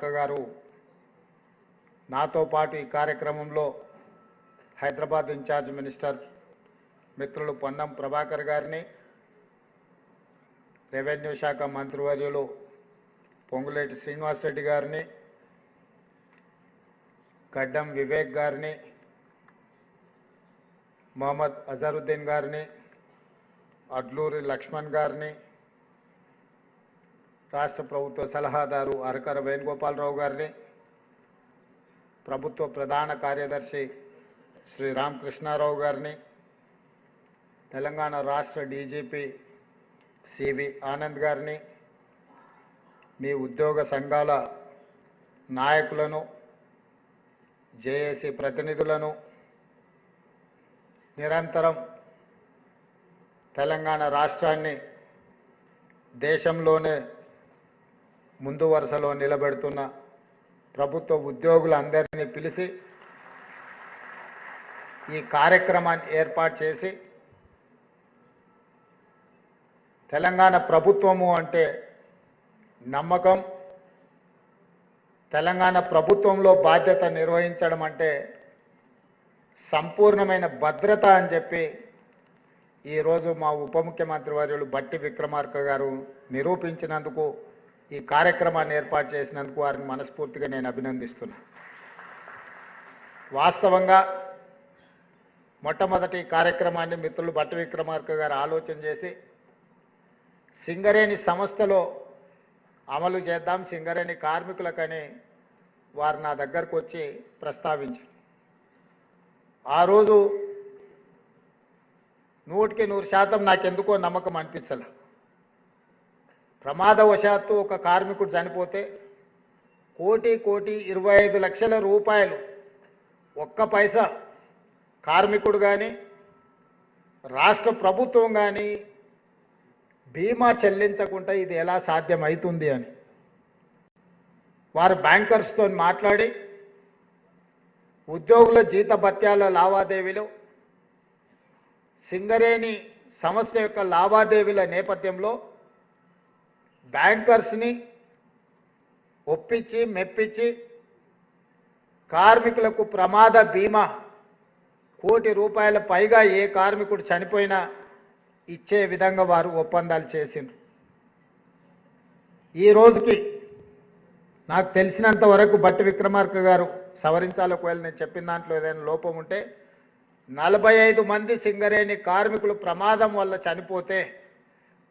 విక్రమార్క గారు నాతో పాటు ఈ కార్యక్రమంలో హైదరాబాద్ ఇన్ఛార్జ్ మినిస్టర్ మిత్రులు పొన్నం ప్రభాకర్ గారిని, రెవెన్యూ శాఖ మంత్రివర్యులు పొంగులేటి శ్రీనివాసరెడ్డి గారిని, గడ్డం వివేక్ గారిని, మొహమ్మద్ అజరుద్దీన్ గారిని, అడ్లూరి లక్ష్మణ్ గారిని, రాష్ట్ర ప్రభుత్వ సలహాదారు అరకర వేణుగోపాలరావు గారిని, ప్రభుత్వ ప్రధాన కార్యదర్శి శ్రీ రామకృష్ణారావు గారిని, తెలంగాణ రాష్ట్ర డీజీపీ సివి ఆనంద్ గారిని, మీ ఉద్యోగ సంఘాల నాయకులను, జేఏసీ ప్రతినిధులను, నిరంతరం తెలంగాణ రాష్ట్రాన్ని దేశంలోనే ముందు వరుసలో నిలబెడుతున్న ప్రభుత్వ ఉద్యోగులందరినీ పిలిచి ఈ కార్యక్రమాన్ని ఏర్పాటు చేసి, తెలంగాణ ప్రభుత్వము అంటే నమ్మకం, తెలంగాణ ప్రభుత్వంలో బాధ్యత నిర్వహించడం అంటే సంపూర్ణమైన భద్రత అని చెప్పి ఈరోజు మా ఉప ముఖ్యమంత్రి వర్యులు బట్టి విక్రమార్క గారు నిరూపించినందుకు, ఈ కార్యక్రమాన్ని ఏర్పాటు చేసినందుకు వారిని మనస్ఫూర్తిగా నేను అభినందిస్తున్నా. వాస్తవంగా మొట్టమొదటి కార్యక్రమాన్ని మిత్రులు బట్టి విక్రమార్క గారు ఆలోచన చేసి సింగరేణి సంస్థలో అమలు చేద్దాం, సింగరేణి కార్మికులకని వారు నా దగ్గరకు వచ్చి ప్రస్తావించారు. ఆ రోజు 100% నాకెందుకో నమ్మకం అనిపించలే. ప్రమాదవశాత్తు ఒక కార్మికుడు చనిపోతే 1,25,00,000 రూపాయలు ఒక్క పైసా కార్మికుడు కానీ రాష్ట్ర ప్రభుత్వం కానీ బీమా చెల్లించకుండా ఇది ఎలా సాధ్యమవుతుంది అని వారు బ్యాంకర్స్తో మాట్లాడి ఉద్యోగుల జీతభత్యాల లావాదేవీలు, సింగరేణి సంస్థ యొక్క లావాదేవీల నేపథ్యంలో బ్యాంకర్స్ని ఒప్పించి మెప్పించి కార్మికులకు ప్రమాద బీమా ₹1,00,00,000 పైగా ఏ కార్మికుడు చనిపోయినా ఇచ్చే విధంగా వారు ఒప్పందాలు చేసిండ్రు. ఈ రోజుకి నాకు తెలిసినంత వరకు బట్టి విక్రమార్క గారు సవరించాలి, ఒకవేళ నేను చెప్పిన దాంట్లో ఏదైనా లోపం ఉంటే, 45 మంది సింగరేణి కార్మికులు ప్రమాదం వల్ల చనిపోతే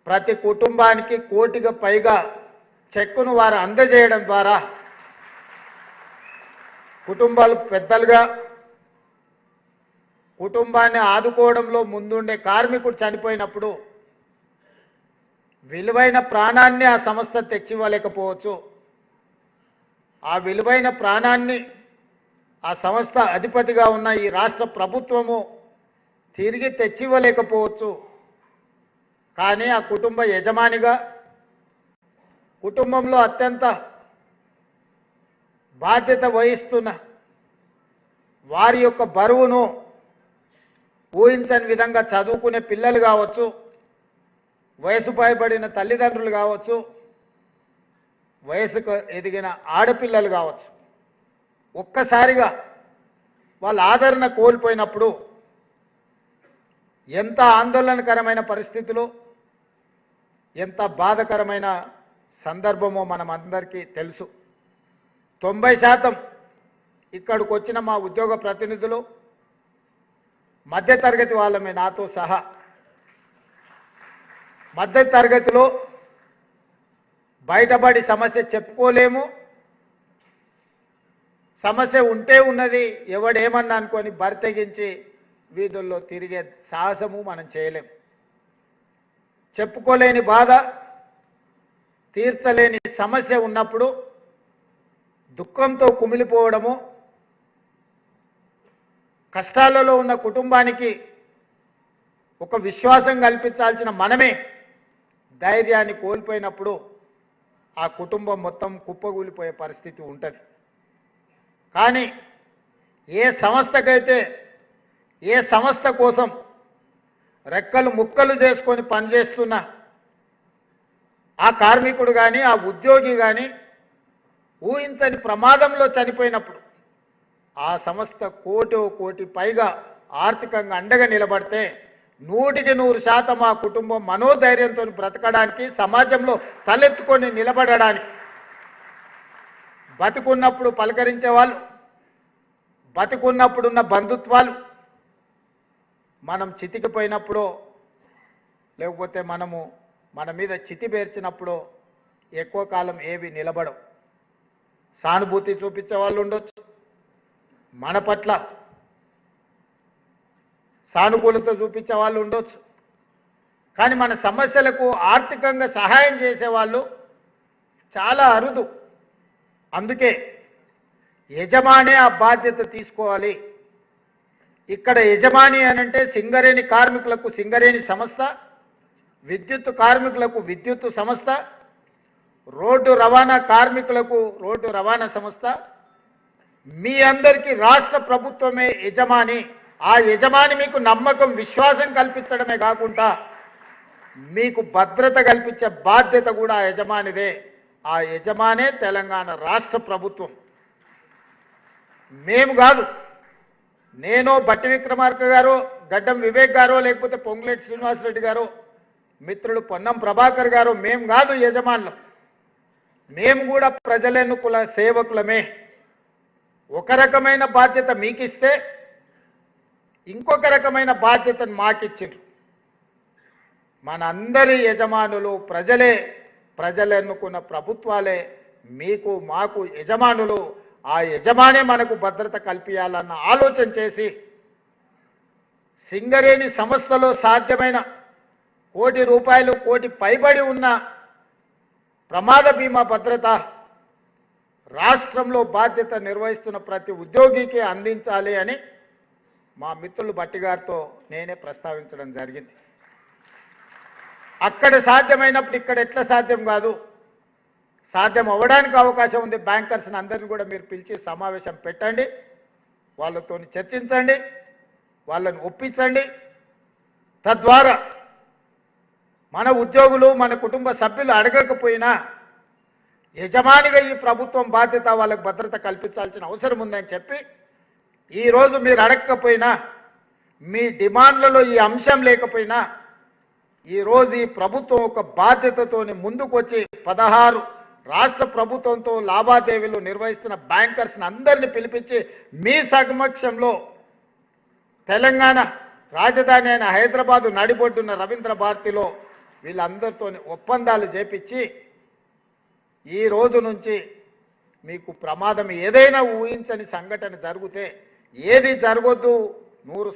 ప్రతి కుటుంబానికి ₹1,00,00,000 పైగా చెక్కును వారు అందజేయడం ద్వారా కుటుంబాలు పెద్దలుగా కుటుంబాన్ని ఆదుకోవడంలో ముందుండే కార్మికుడు చనిపోయినప్పుడు విలువైన ప్రాణాన్ని ఆ సంస్థ తెచ్చివ్వలేకపోవచ్చు. ఆ విలువైన ప్రాణాన్ని ఆ సంస్థ అధిపతిగా ఉన్న ఈ రాష్ట్ర ప్రభుత్వము తిరిగి తెచ్చివ్వలేకపోవచ్చు. కానీ ఆ కుటుంబ యజమానిగా, కుటుంబంలో అత్యంత బాధ్యత వహిస్తున్న వారి యొక్క బరువును ఊహించని విధంగా చదువుకునే పిల్లలు కావచ్చు, వయసు పైబడిన తల్లిదండ్రులు కావచ్చు, వయసుకు ఎదిగిన ఆడపిల్లలు కావచ్చు, ఒక్కసారిగా వాళ్ళ ఆదరణ కోల్పోయినప్పుడు ఎంత ఆందోళనకరమైన పరిస్థితులు, ఎంత బాధకరమైన సందర్భమో మనం అందరికీ తెలుసు. 90% ఇక్కడికి వచ్చిన మా ఉద్యోగ ప్రతినిధులు మధ్యతరగతి వాళ్ళమే, నాతో సహా. మధ్యతరగతిలో బయటపడి సమస్య చెప్పుకోలేము, సమస్య ఉంటే ఉన్నది ఎవడేమన్నా అనుకొని బరితెగించి వీధుల్లో తిరిగే సాహసము మనం చేయలేం. చెప్పుకోలేని బాధ, తీర్చలేని సమస్య ఉన్నప్పుడు దుఃఖంతో కుమిలిపోవడము, కష్టాలలో ఉన్న కుటుంబానికి ఒక విశ్వాసం కల్పించాల్సిన మనమే ధైర్యాన్ని కోల్పోయినప్పుడు ఆ కుటుంబం మొత్తం కుప్పగూలిపోయే పరిస్థితి ఉంటుంది. కానీ ఏ సంస్థకైతే, ఏ సంస్థ కోసం రెక్కలు ముక్కలు చేసుకొని పనిచేస్తున్న ఆ కార్మికుడు కానీ, ఆ ఉద్యోగి కానీ ఊహించని ప్రమాదంలో చనిపోయినప్పుడు ఆ సంస్థ కోటి పైగా ఆర్థికంగా అండగా నిలబడితే 100% ఆ కుటుంబం మనోధైర్యంతో బ్రతకడానికి, సమాజంలో తలెత్తుకొని నిలబడడానికి, బతికున్నప్పుడు పలకరించే వాళ్ళు, బతికున్నప్పుడున్న బంధుత్వాలు మనం చితికిపోయినప్పుడు, లేకపోతే మన మీద చితి పేర్చినప్పుడు ఎక్కువ కాలం ఏవి నిలబడవు. సానుభూతి చూపించే వాళ్ళు ఉండొచ్చు, మన పట్ల సానుకూలత చూపించే వాళ్ళు ఉండొచ్చు, కానీ మన సమస్యలకు ఆర్థికంగా సహాయం చేసేవాళ్ళు చాలా అరుదు. అందుకే యజమానే ఆ బాధ్యత తీసుకోవాలి. ఇక్కడ యజమాని అనంటే సింగరేణి కార్మికులకు సింగరేణి సంస్థ, విద్యుత్ కార్మికులకు విద్యుత్ సంస్థ, రోడ్డు రవాణా కార్మికులకు రోడ్డు రవాణా సంస్థ, మీ అందరికీ రాష్ట్ర ప్రభుత్వమే యజమాని. ఆ యజమాని మీకు నమ్మకం, విశ్వాసం కల్పించడమే కాకుండా మీకు భద్రత కల్పించే బాధ్యత కూడా ఆ యజమానిదే. ఆ యజమానే తెలంగాణ రాష్ట్ర ప్రభుత్వం. మేము కాదు, నేను, బట్టి విక్రమార్క గారు, గడ్డం వివేక్ గారు, లేకపోతే పొంగులేటి శ్రీనివాసరెడ్డి గారు, మిత్రులు పొన్నం ప్రభాకర్ గారు, మేము కాదు యజమానులు. మేము కూడా ప్రజలెన్నుకుల సేవకులమే. ఒక రకమైన బాధ్యత మీకిస్తే ఇంకొక రకమైన బాధ్యతను మాకిచ్చిండ్రు. మనందరి యజమానులు ప్రజలే, ప్రజలెన్నుకున్న ప్రభుత్వాలే మీకు మాకు యజమానులు. ఆ యజమానే మనకు భద్రత కల్పించాలన్న ఆలోచన చేసి సింగరేణి సంస్థలో సాధ్యమైన ₹1 కోటి పైబడి ఉన్న ప్రమాద బీమా భద్రత రాష్ట్రంలో బాధ్యత నిర్వహిస్తున్న ప్రతి ఉద్యోగికి అందించాలి అని మా మిత్రులు బట్టి గారితో నేనే ప్రస్తావించడం జరిగింది. అక్కడ సాధ్యమైనప్పుడు ఇక్కడ ఎట్లా సాధ్యం కాదు, సాధ్యం అవ్వడానికి అవకాశం ఉంది. బ్యాంకర్స్ని అందరిని కూడా మీరు పిలిచి సమావేశం పెట్టండి, వాళ్ళతో చర్చించండి, వాళ్ళని ఒప్పించండి. తద్వారా మన ఉద్యోగులు, మన కుటుంబ సభ్యులు అడగకపోయినా యజమానిగా ఈ ప్రభుత్వం బాధ్యత వాళ్ళకు భద్రత కల్పించాల్సిన అవసరం ఉందని చెప్పి, ఈరోజు మీరు అడగకపోయినా, మీ డిమాండ్లలో ఈ అంశం లేకపోయినా, ఈరోజు ఈ ప్రభుత్వం ఒక బాధ్యతతోని ముందుకు వచ్చి 16 రాష్ట్ర ప్రభుత్వంతో లావాదేవీలు నిర్వహిస్తున్న బ్యాంకర్స్ని అందరినీ పిలిపించి మీ సమక్షంలో తెలంగాణ రాజధాని అయిన హైదరాబాదు నడిబొడ్డున్న రవీంద్ర భారతిలో వీళ్ళందరితో ఒప్పందాలు చేపించి ఈ రోజు నుంచి మీకు ప్రమాదం ఏదైనా ఊహించని సంఘటన జరిగితే, ఏది జరగొద్దు 100